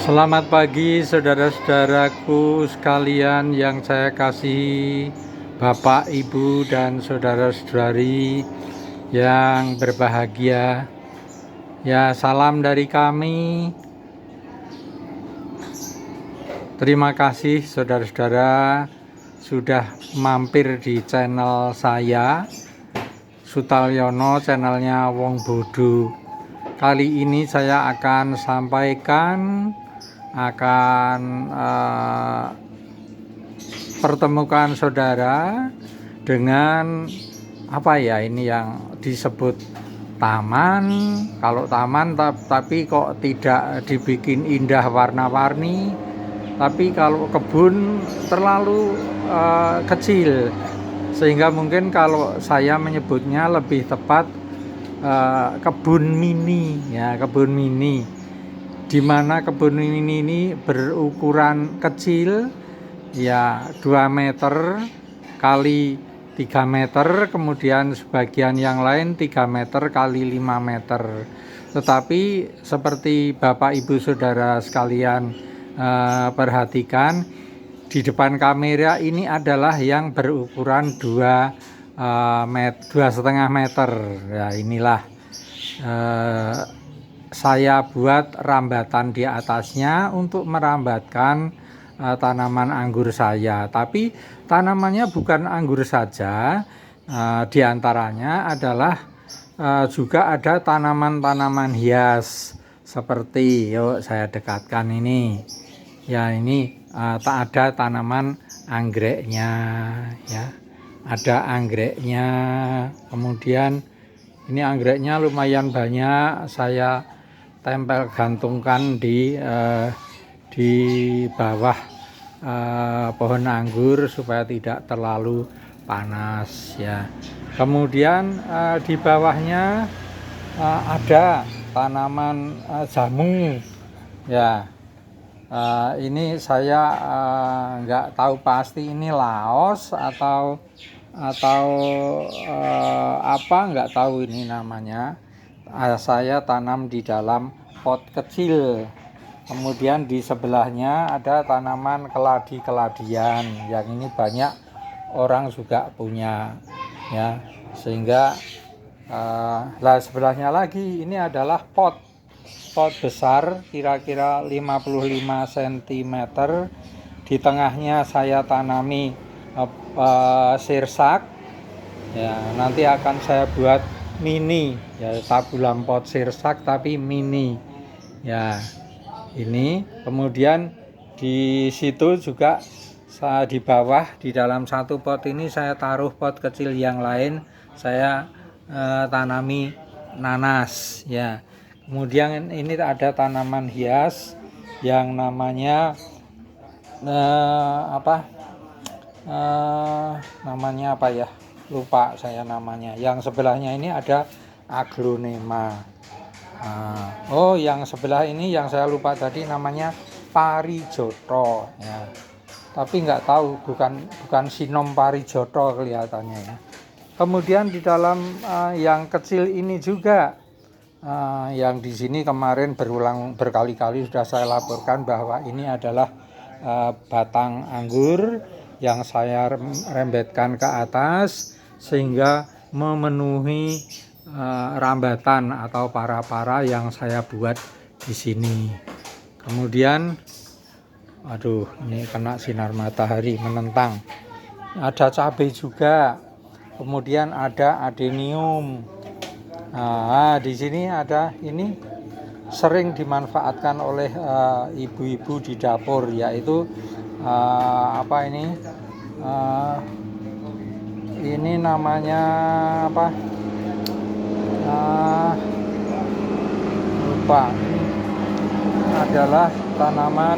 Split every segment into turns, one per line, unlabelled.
Selamat pagi saudara-saudaraku sekalian yang saya kasihi, Bapak, Ibu, dan saudara-saudari yang berbahagia. Ya, salam dari kami. Terima kasih saudara-saudara sudah mampir di channel saya, Sutalyono, channelnya Wong Bodo. Kali ini saya akan sampaikan pertemukan saudara dengan apa ya, ini yang disebut taman. Kalau taman tapi kok tidak dibikin indah warna-warni, tapi kalau kebun terlalu kecil, sehingga mungkin kalau saya menyebutnya lebih tepat kebun mini ya, kebun mini, di mana kebun mini ini berukuran kecil ya, 2 meter kali 3 meter, kemudian sebagian yang lain 3 meter kali 5 meter. Tetapi seperti Bapak Ibu Saudara sekalian perhatikan, di depan kamera ini adalah yang berukuran 2,5 meter. Ya, inilah saya buat rambatan di atasnya untuk merambatkan tanaman anggur saya. Tapi tanamannya bukan anggur saja, di antaranya adalah juga ada tanaman-tanaman hias seperti, yuk saya dekatkan ini. Ya, ini tak ada tanaman anggreknya ya. Ada anggreknya, kemudian ini anggreknya lumayan banyak, saya tempel gantungkan di bawah pohon anggur supaya tidak terlalu panas ya. Kemudian di bawahnya ada tanaman jamu ya. Ini saya nggak tahu pasti ini laos atau apa, nggak tahu ini namanya. Saya tanam di dalam pot kecil. Kemudian di sebelahnya ada tanaman keladi-keladian, yang ini banyak orang juga punya ya, sehingga sebelahnya lagi ini adalah pot besar kira-kira 55 cm. Di tengahnya saya tanami sirsak ya, nanti akan saya buat mini ya, tabulam pot sirsak tapi mini ya. Ini kemudian di situ juga saya di bawah, di dalam satu pot ini saya taruh pot kecil yang lain, saya tanami nanas ya. Kemudian ini ada tanaman hias yang namanya namanya apa ya, lupa saya namanya. Yang sebelahnya ini ada aglonema. Yang sebelah ini yang saya lupa tadi namanya parijoto ya. Tapi nggak tahu, bukan sinom parijoto kelihatannya ya. Kemudian di dalam yang kecil ini juga, yang di sini kemarin berkali-kali sudah saya laporkan bahwa ini adalah batang anggur yang saya rembetkan ke atas sehingga memenuhi rambatan atau para-para yang saya buat di sini. Kemudian ini kena sinar matahari menentang. Ada cabai juga. Kemudian ada adenium. Di sini ada, ini sering dimanfaatkan oleh ibu-ibu di dapur, yaitu ini namanya apa? Lupa. Ini adalah tanaman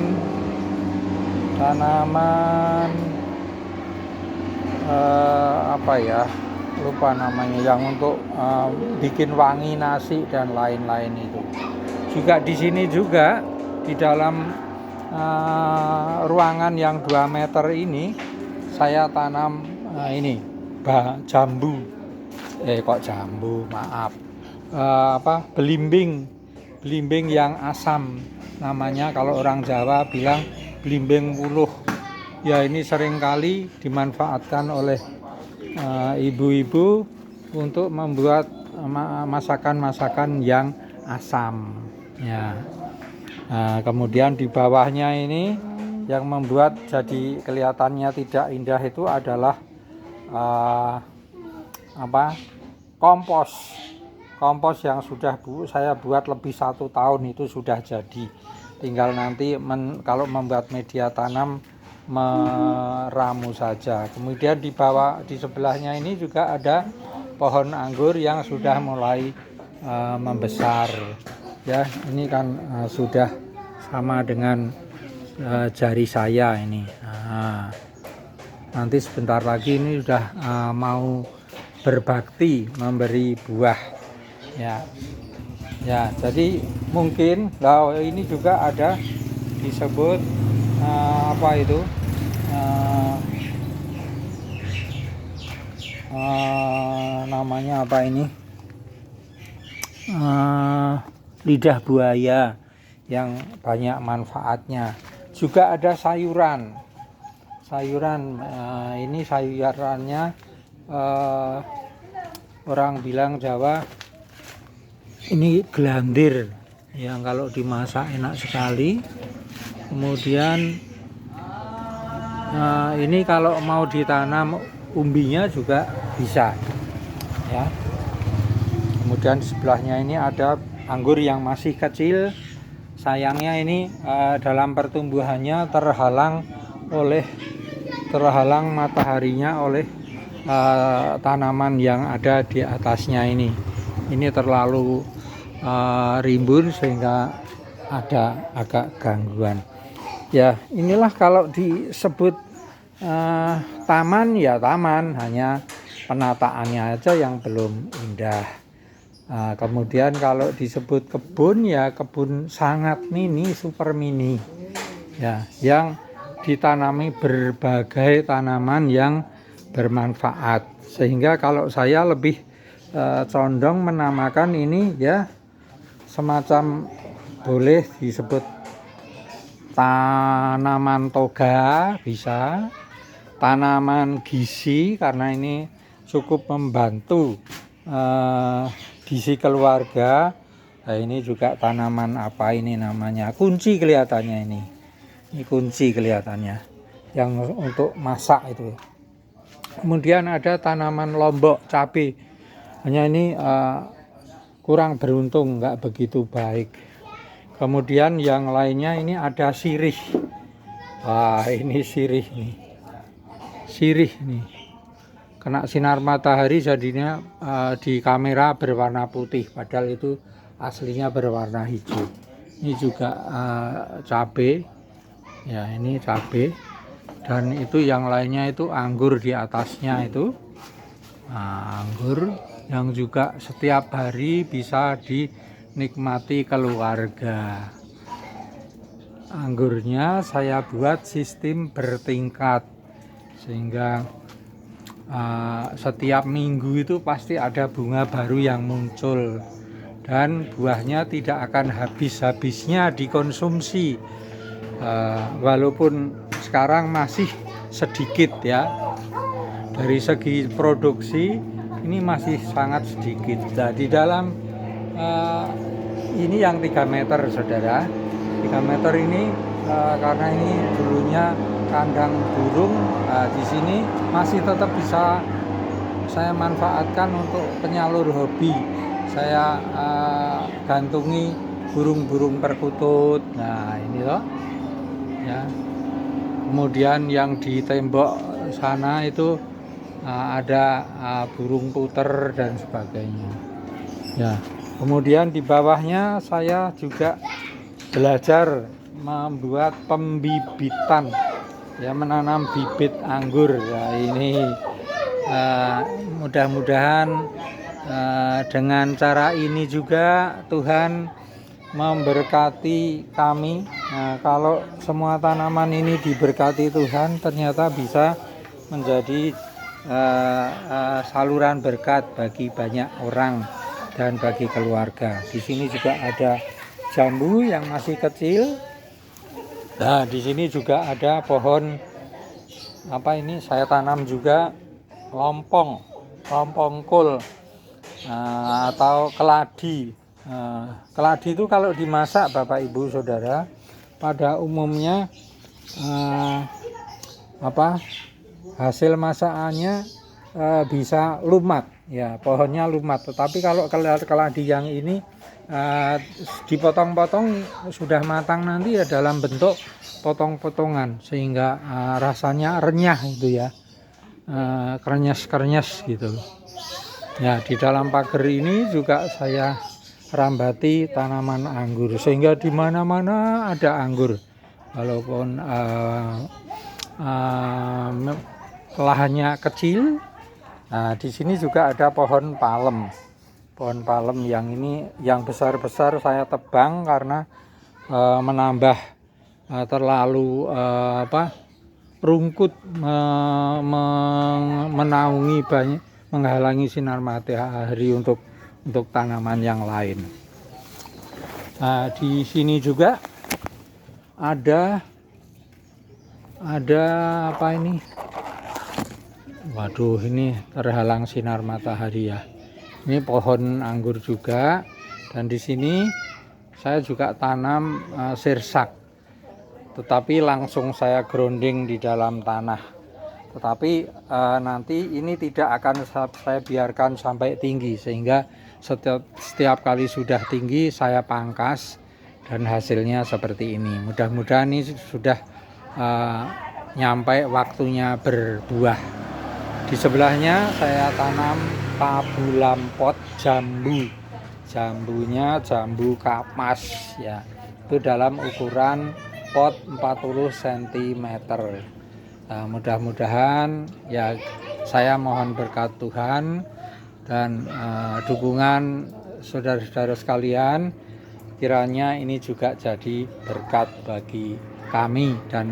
apa ya? Lupa namanya, yang untuk bikin wangi nasi dan lain-lain itu. Juga di sini juga di dalam ruangan yang 2 meter ini saya tanam jambu. Belimbing yang asam namanya kalau orang Jawa bilang blimbing puluh. Ya, ini seringkali dimanfaatkan oleh ibu-ibu untuk membuat masakan-masakan yang asam. Ya. Nah, kemudian di bawahnya ini yang membuat jadi kelihatannya tidak indah itu adalah kompos yang sudah saya buat lebih 1 tahun itu sudah jadi. Tinggal nanti kalau membuat media tanam meramu saja. Kemudian di sebelahnya ini juga ada pohon anggur yang sudah mulai membesar. Ya, ini kan sudah sama dengan jari saya ini. Nanti sebentar lagi ini sudah mau berbakti memberi buah. Ya, jadi mungkin ini juga ada disebut namanya apa ini? Lidah buaya yang banyak manfaatnya. Juga ada sayuran. Ini sayurannya orang bilang Jawa ini gelandir yang kalau dimasak enak sekali. Kemudian ini kalau mau ditanam umbinya juga bisa, ya. Kemudian di sebelahnya ini ada anggur yang masih kecil. Sayangnya ini dalam pertumbuhannya terhalang mataharinya oleh tanaman yang ada di atasnya ini. Ini terlalu rimbun sehingga ada agak gangguan. Ya, inilah kalau disebut taman, ya taman, hanya penataannya aja yang belum indah. Kemudian kalau disebut kebun, ya kebun sangat mini, super mini, ya, yang ditanami berbagai tanaman yang bermanfaat. Sehingga kalau saya lebih condong menamakan ini ya semacam boleh disebut tanaman toga, bisa tanaman gizi karena ini cukup membantu gizi keluarga. Nah, ini juga tanaman apa ini namanya, kunci kelihatannya ini kunci kelihatannya yang untuk masak itu. Kemudian ada tanaman lombok cabai, hanya ini kurang beruntung, nggak begitu baik. Kemudian yang lainnya ini ada sirih. Wah, ini sirih nih kena sinar matahari jadinya di kamera berwarna putih, padahal itu aslinya berwarna hijau. Ini juga cabai, ya, ini cabai. Dan itu yang lainnya itu anggur di atasnya itu anggur yang juga setiap hari bisa dinikmati keluarga. Anggurnya saya buat sistem bertingkat sehingga setiap minggu itu pasti ada bunga baru yang muncul dan buahnya tidak akan habis-habisnya dikonsumsi, walaupun sekarang masih sedikit ya, dari segi produksi ini masih sangat sedikit. Nah, di dalam ini yang 3 meter saudara, 3 meter ini karena ini dulunya kandang burung, di sini masih tetap bisa saya manfaatkan untuk penyalur hobi. Saya gantungi burung-burung perkutut. Nah, ini loh ya. Kemudian yang di tembok sana itu ada burung puter dan sebagainya. Ya. Kemudian di bawahnya saya juga belajar membuat pembibitan, ya, menanam bibit anggur. Ya, ini mudah-mudahan dengan cara ini juga Tuhan memberkati kami. Kalau semua tanaman ini diberkati Tuhan, ternyata bisa menjadi saluran berkat bagi banyak orang dan bagi keluarga. Di sini juga ada jambu yang masih kecil. Nah, di sini juga ada pohon apa ini, saya tanam juga lompong kol, atau keladi. Keladi itu kalau dimasak Bapak Ibu Saudara, pada umumnya hasil masakannya bisa lumat, ya pohonnya lumat. Tetapi kalau keladi yang ini dipotong-potong sudah matang nanti ya dalam bentuk potong-potongan, sehingga rasanya renyah itu ya, krenyes gitu. Ya, di dalam pagar ini juga saya rambati tanaman anggur, sehingga di mana-mana ada anggur, walaupun lahannya kecil. Nah, di sini juga ada pohon palem yang ini yang besar-besar saya tebang karena menambah terlalu rungkut, menaungi banyak, menghalangi sinar matahari untuk tanaman yang lain. Nah, di sini juga ada apa ini? Waduh, ini terhalang sinar matahari ya. Ini pohon anggur juga, dan di sini saya juga tanam sirsak, tetapi langsung saya grounding di dalam tanah. Tetapi nanti ini tidak akan saya biarkan sampai tinggi, sehingga setiap kali sudah tinggi saya pangkas dan hasilnya seperti ini. Mudah-mudahan ini sudah nyampe waktunya berbuah. Di sebelahnya saya tanam tabu lampot jambu. Jambunya jambu kapas ya. Itu dalam ukuran pot 40 cm. Nah, mudah-mudahan ya, saya mohon berkat Tuhan dan dukungan saudara-saudara sekalian, kiranya ini juga jadi berkat bagi kami dan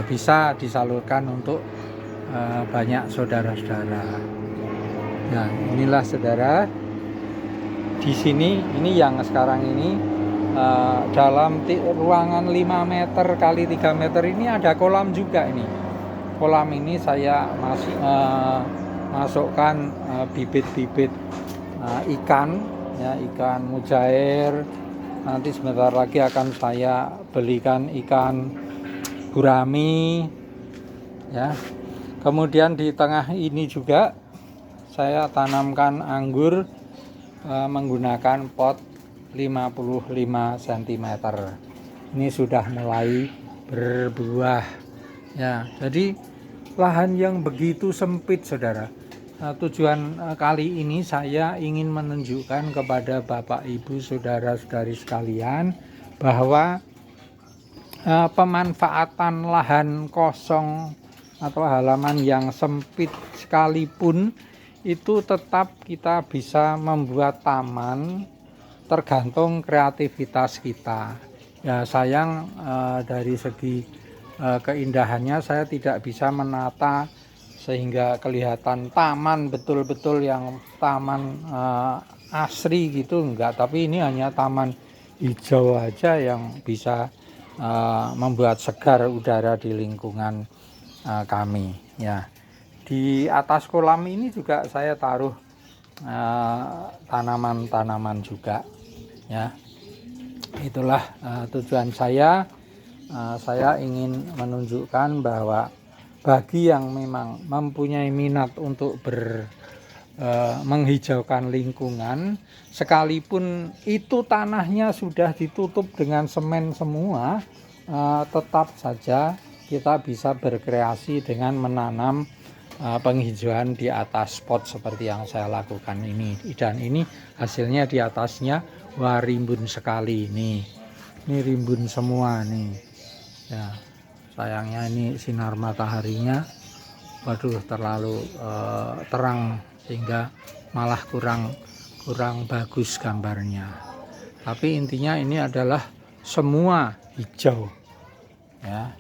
bisa disalurkan untuk banyak saudara-saudara. Nah, inilah saudara, di sini ini yang sekarang ini dalam ruangan 5 meter kali 3 meter ini ada kolam juga. Ini kolam ini saya masukkan bibit-bibit ikan ya, ikan mujair. Nanti sebentar lagi akan saya belikan ikan gurami ya. Kemudian di tengah ini juga saya tanamkan anggur menggunakan pot 55 cm. Ini sudah mulai berbuah ya. Jadi lahan yang begitu sempit saudara. Tujuan kali ini saya ingin menunjukkan kepada Bapak Ibu saudara-saudari sekalian bahwa pemanfaatan lahan kosong atau halaman yang sempit sekalipun itu tetap kita bisa membuat taman, tergantung kreativitas kita. Ya, sayang dari segi keindahannya saya tidak bisa menata sehingga kelihatan taman betul-betul yang taman asri gitu, enggak. Tapi ini hanya taman hijau aja yang bisa membuat segar udara di lingkungan kami ya. Di atas kolam ini juga saya taruh tanaman-tanaman juga ya. Itulah tujuan saya. Saya ingin menunjukkan bahwa bagi yang memang mempunyai minat untuk menghijaukan lingkungan, sekalipun itu tanahnya sudah ditutup dengan semen semua, tetap saja kita bisa berkreasi dengan menanam penghijauan di atas pot seperti yang saya lakukan ini. Dan ini hasilnya di atasnya, wah, rimbun sekali ini rimbun semua nih ya. Sayangnya ini sinar mataharinya waduh terlalu terang sehingga malah kurang bagus gambarnya. Tapi intinya ini adalah semua hijau ya.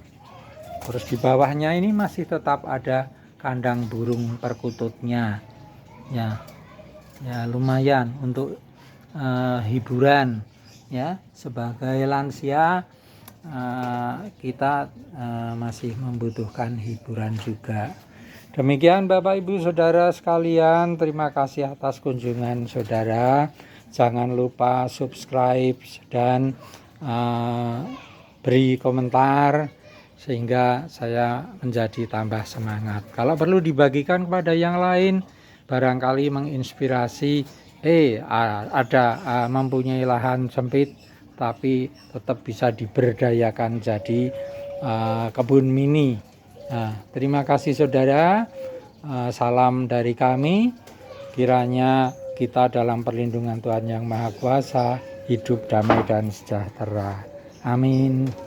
Terus di bawahnya ini masih tetap ada kandang burung perkututnya ya. Ya lumayan untuk hiburan ya, sebagai lansia kita masih membutuhkan hiburan juga. Demikian Bapak Ibu Saudara sekalian, terima kasih atas kunjungan saudara. Jangan lupa subscribe dan beri komentar sehingga saya menjadi tambah semangat. Kalau perlu dibagikan kepada yang lain, barangkali menginspirasi, ada mempunyai lahan sempit tapi tetap bisa diberdayakan jadi kebun mini. Nah, terima kasih saudara, salam dari kami, kiranya kita dalam perlindungan Tuhan Yang Maha Kuasa, hidup damai dan sejahtera. Amin.